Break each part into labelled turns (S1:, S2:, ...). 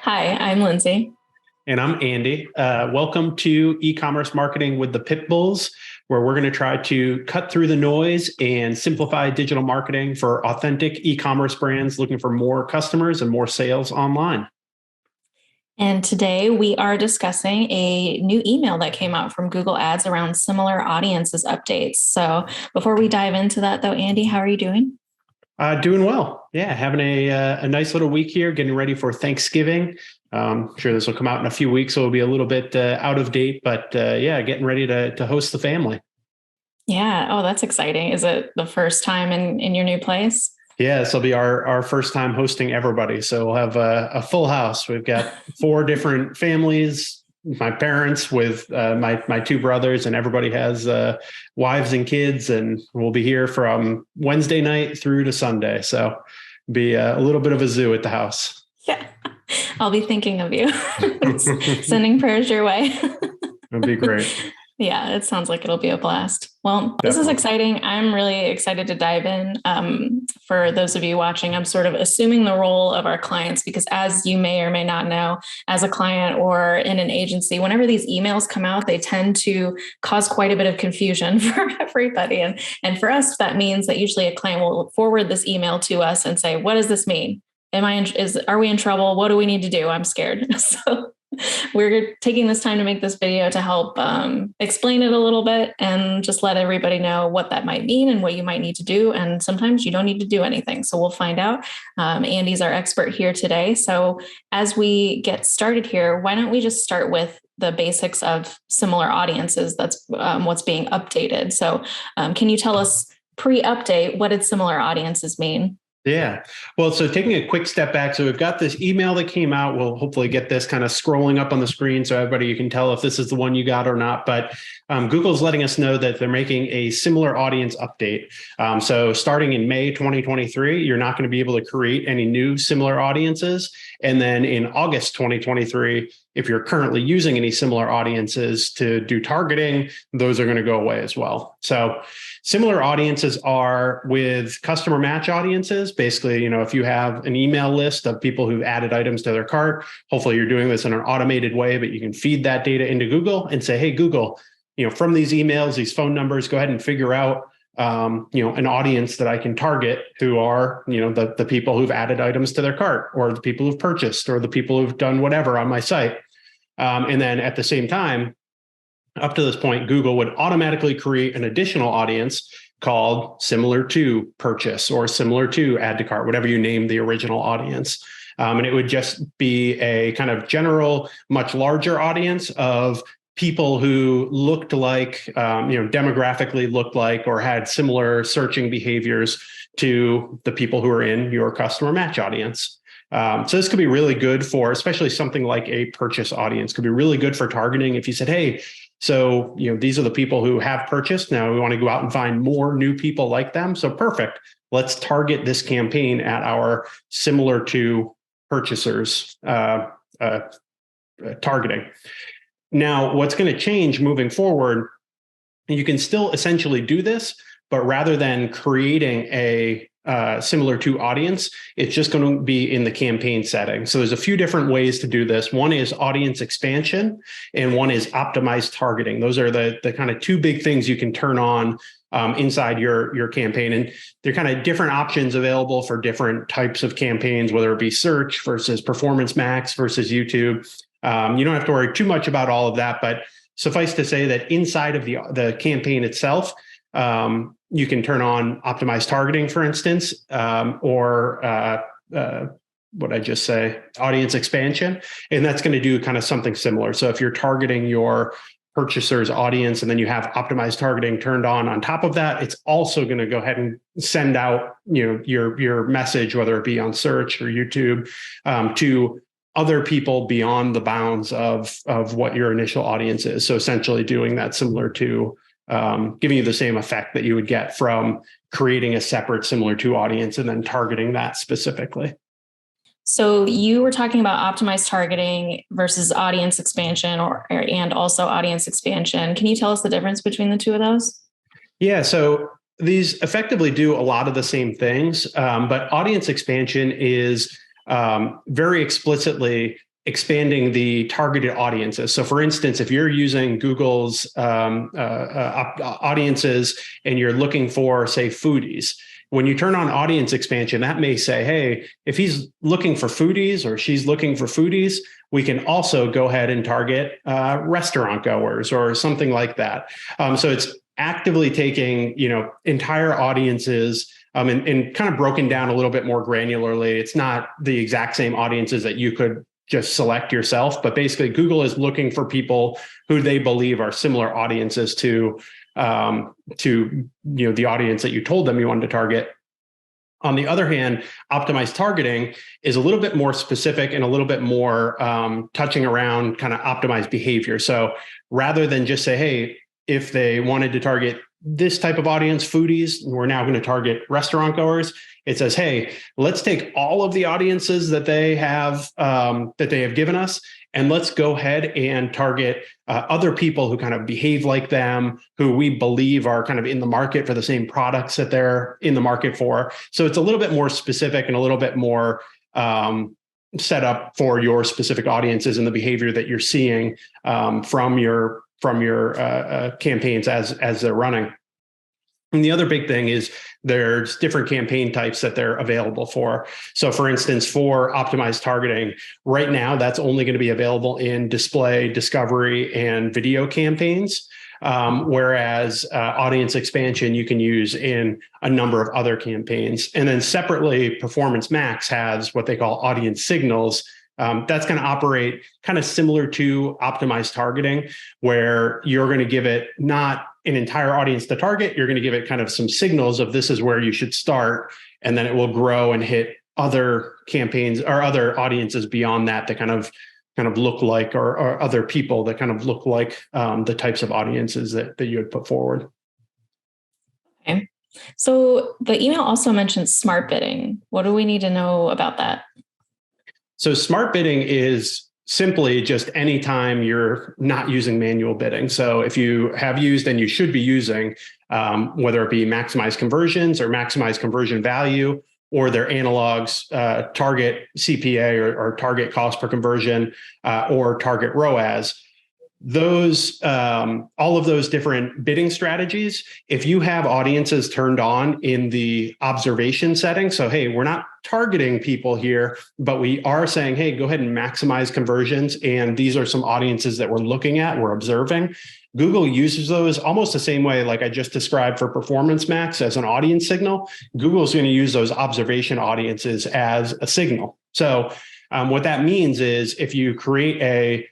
S1: Hi, I'm Lindsey.
S2: And I'm Andy. Welcome to E-commerce Marketing with the Pitbulls, where we're going to try to cut through the noise and simplify digital marketing for authentic e-commerce brands looking for more customers and more sales online.
S1: And today we are discussing a new email that came out from Google Ads around similar audiences updates. So before we dive into that, though, Andy, how are you doing?
S2: Doing well. Yeah, having a nice little week here, getting ready for Thanksgiving. Sure this will come out in a few weeks, so it'll be a little bit out of date, but yeah, getting ready to host the family.
S1: Yeah. Oh, that's exciting. Is it the first time in your new place?
S2: Yeah, this will be our first time hosting everybody. So we'll have a full house. We've got four different families, my parents with my two brothers, and everybody has wives and kids, and we'll be here from Wednesday night through to Sunday. So be a little bit of a zoo at the house.
S1: Yeah. I'll be thinking of you. Sending prayers your way.
S2: It'd be great.
S1: Yeah, it sounds like it'll be a blast. Well, this is
S2: Definitely.
S1: exciting. I'm really excited to dive in. For those of you watching, I'm sort of assuming the role of our clients because, as you may or may not know, as a client or in an agency, whenever these emails come out, they tend to cause quite a bit of confusion for everybody. And for us, that means that usually a client will forward this email to us and say, "What does this mean? Are we in trouble? What do we need to do? I'm scared." So we're taking this time to make this video to help explain it a little bit and just let everybody know what that might mean and what you might need to do. And sometimes you don't need to do anything. So we'll find out. Andy's our expert here today. So as we get started here, why don't we just start with the basics of similar audiences? That's what's being updated. So can you tell us pre-update, what did similar audiences mean?
S2: Yeah. Well, so taking a quick step back. So we've got this email that came out. We'll hopefully get this kind of scrolling up on the screen so everybody, you can tell if this is the one you got or not. But Google's letting us know that they're making a similar audience update. So starting in May 2023, you're not going to be able to create any new similar audiences. And then in August 2023, if you're currently using any similar audiences to do targeting, those are going to go away as well. So similar audiences are with customer match audiences. Basically, if you have an email list of people who've added items to their cart, hopefully you're doing this in an automated way, but you can feed that data into Google and say, "Hey, Google, from these emails, these phone numbers, go ahead and figure out an audience that I can target who are, the people who've added items to their cart, or the people who've purchased, or the people who've done whatever on my site." And then at the same time, up to this point, Google would automatically create an additional audience called similar to purchase or similar to add to cart, whatever you name the original audience. And it would just be a kind of general, much larger audience of people who looked like, demographically looked like or had similar searching behaviors to the people who are in your customer match audience. So this could be really good for, especially something like a purchase audience, could be really good for targeting. If you said, "Hey, so, these are the people who have purchased. Now we want to go out and find more new people like them. So perfect. Let's target this campaign at our similar to purchasers targeting." Now, what's going to change moving forward, you can still essentially do this, but rather than creating a similar to audience, it's just going to be in the campaign setting. So there's a few different ways to do this. One is audience expansion, and one is optimized targeting. Those are the kind of two big things you can turn on inside your campaign. And they're kind of different options available for different types of campaigns, whether it be search versus Performance Max versus YouTube. You don't have to worry too much about all of that, but suffice to say that inside of the campaign itself, you can turn on optimized targeting, for instance, or what I just say, audience expansion. And that's going to do kind of something similar. So if you're targeting your purchaser's audience and then you have optimized targeting turned on top of that, it's also going to go ahead and send out, your message, whether it be on search or YouTube, to other people beyond the bounds of what your initial audience is. So essentially doing that similar to giving you the same effect that you would get from creating a separate similar to audience and then targeting that specifically.
S1: So you were talking about optimized targeting versus audience expansion and also audience expansion. Can you tell us the difference between the two of those?
S2: Yeah, so these effectively do a lot of the same things, but audience expansion is very explicitly expanding the targeted audiences. So for instance, if you're using Google's audiences and you're looking for, say, foodies, when you turn on audience expansion, that may say, hey, if he's looking for foodies or she's looking for foodies, we can also go ahead and target restaurant goers or something like that. So it's actively taking, entire audiences and kind of broken down a little bit more granularly. It's not the exact same audiences that you could just select yourself, but basically Google is looking for people who they believe are similar audiences to the audience that you told them you wanted to target. On the other hand, optimized targeting is a little bit more specific and a little bit more touching around kind of optimized behavior. So rather than just say, hey, if they wanted to target this type of audience, foodies, we're now going to target restaurant goers. It says, hey, let's take all of the audiences that they have given us, and let's go ahead and target other people who kind of behave like them, who we believe are kind of in the market for the same products that they're in the market for. So it's a little bit more specific and a little bit more set up for your specific audiences and the behavior that you're seeing from your campaigns as they're running. And the other big thing is there's different campaign types that they're available for. So for instance, for optimized targeting, right now, that's only going to be available in display, discovery, and video campaigns. Whereas audience expansion, you can use in a number of other campaigns. And then separately, Performance Max has what they call audience signals. That's going to operate kind of similar to optimized targeting, where you're going to give it not an entire audience to target. You're going to give it kind of some signals of this is where you should start, and then it will grow and hit other campaigns or other audiences beyond that kind of look like, or other people that kind of look like the types of audiences that you would put forward.
S1: Okay. So the email also mentions smart bidding. What do we need to know about that?
S2: So smart bidding is simply just anytime you're not using manual bidding. So if you have used and you should be using, whether it be maximize conversions or maximize conversion value, or their analogs, target CPA or target cost per conversion, or target ROAS, those all of those different bidding strategies, if you have audiences turned on in the observation setting, so hey, we're not targeting people here, but we are saying, hey, go ahead and maximize conversions, and these are some audiences that we're looking at, we're observing. Google uses those almost the same way like I just described for Performance Max as an audience signal. Google's going to use those observation audiences as a signal. So what that means is if you create a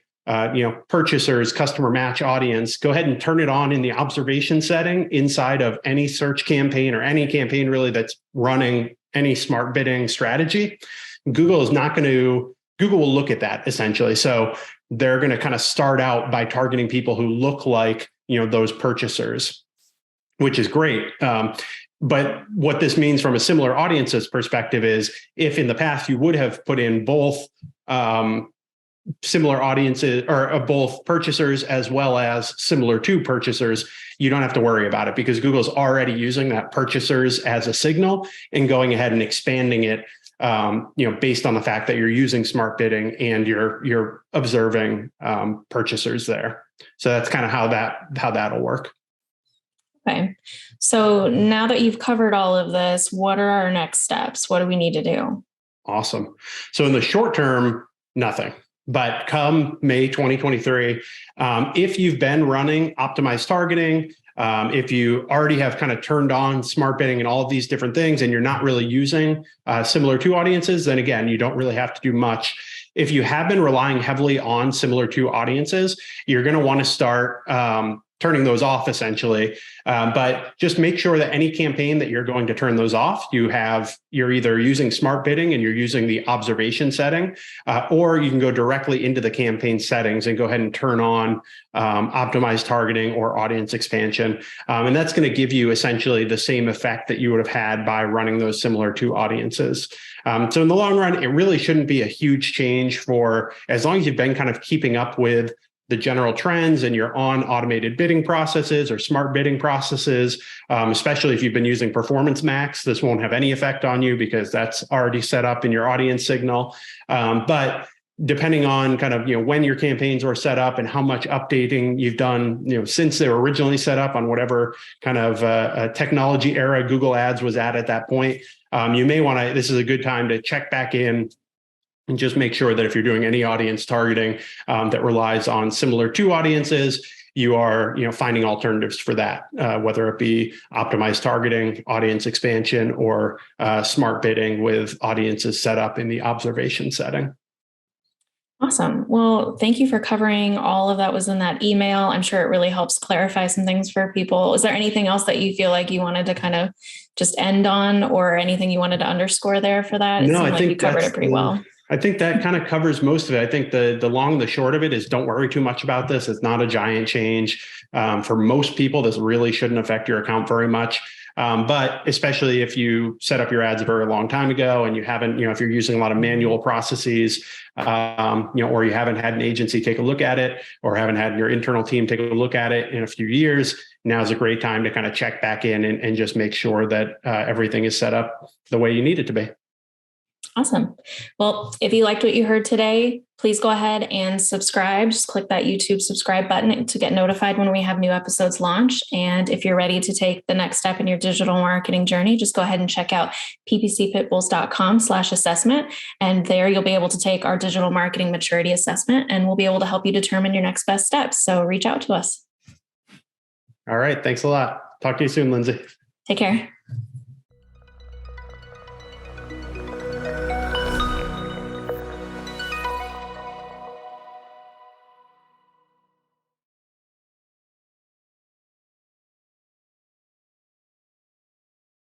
S2: purchasers customer match audience, go ahead and turn it on in the observation setting inside of any search campaign or any campaign really that's running any smart bidding strategy. Google will look at that essentially. So they're going to kind of start out by targeting people who look like, those purchasers, which is great. But what this means from a similar audiences perspective is if in the past you would have put in both similar audiences or both purchasers as well as similar to purchasers, you don't have to worry about it because Google's already using that purchasers as a signal and going ahead and expanding it, based on the fact that you're using smart bidding and you're observing purchasers there. So that's kind of how that'll work.
S1: Okay. So now that you've covered all of this, what are our next steps? What do we need to do?
S2: Awesome. So in the short term, nothing. But come May 2023, if you've been running optimized targeting, if you already have kind of turned on smart bidding and all of these different things, and you're not really using similar to audiences, then again, you don't really have to do much. If you have been relying heavily on similar to audiences, you're going to want to start turning those off essentially. But just make sure that any campaign that you're going to turn those off, you're either using smart bidding and you're using the observation setting, or you can go directly into the campaign settings and go ahead and turn on optimized targeting or audience expansion. And that's going to give you essentially the same effect that you would have had by running those similar to audiences. So in the long run, it really shouldn't be a huge change for as long as you've been kind of keeping up with the general trends and you're on automated bidding processes or smart bidding processes, especially if you've been using Performance Max, this won't have any effect on you because that's already set up in your audience signal. But depending on kind of, when your campaigns were set up and how much updating you've done, since they were originally set up on whatever kind of technology era Google Ads was at that point, you may want to, this is a good time to check back in and just make sure that if you're doing any audience targeting that relies on similar to audiences, you are, finding alternatives for that, whether it be optimized targeting, audience expansion, or smart bidding with audiences set up in the observation setting.
S1: Awesome. Well, thank you for covering all of that was in that email. I'm sure it really helps clarify some things for people. Is there anything else that you feel like you wanted to kind of just end on, or anything you wanted to underscore there for that?
S2: No, I think
S1: you covered it pretty well.
S2: I think that kind of covers most of it. I think the long and the short of it is, don't worry too much about this. It's not a giant change. For most people, this really shouldn't affect your account very much. But especially if you set up your ads a very long time ago and you haven't, if you're using a lot of manual processes, or you haven't had an agency take a look at it, or haven't had your internal team take a look at it in a few years, now's a great time to kind of check back in and just make sure that everything is set up the way you need it to be.
S1: Awesome. Well, if you liked what you heard today, please go ahead and subscribe. Just click that YouTube subscribe button to get notified when we have new episodes launch. And if you're ready to take the next step in your digital marketing journey, just go ahead and check out ppcpitbulls.com/assessment. And there you'll be able to take our digital marketing maturity assessment, and we'll be able to help you determine your next best steps. So reach out to us.
S2: All right. Thanks a lot. Talk to you soon, Lindsey.
S1: Take care.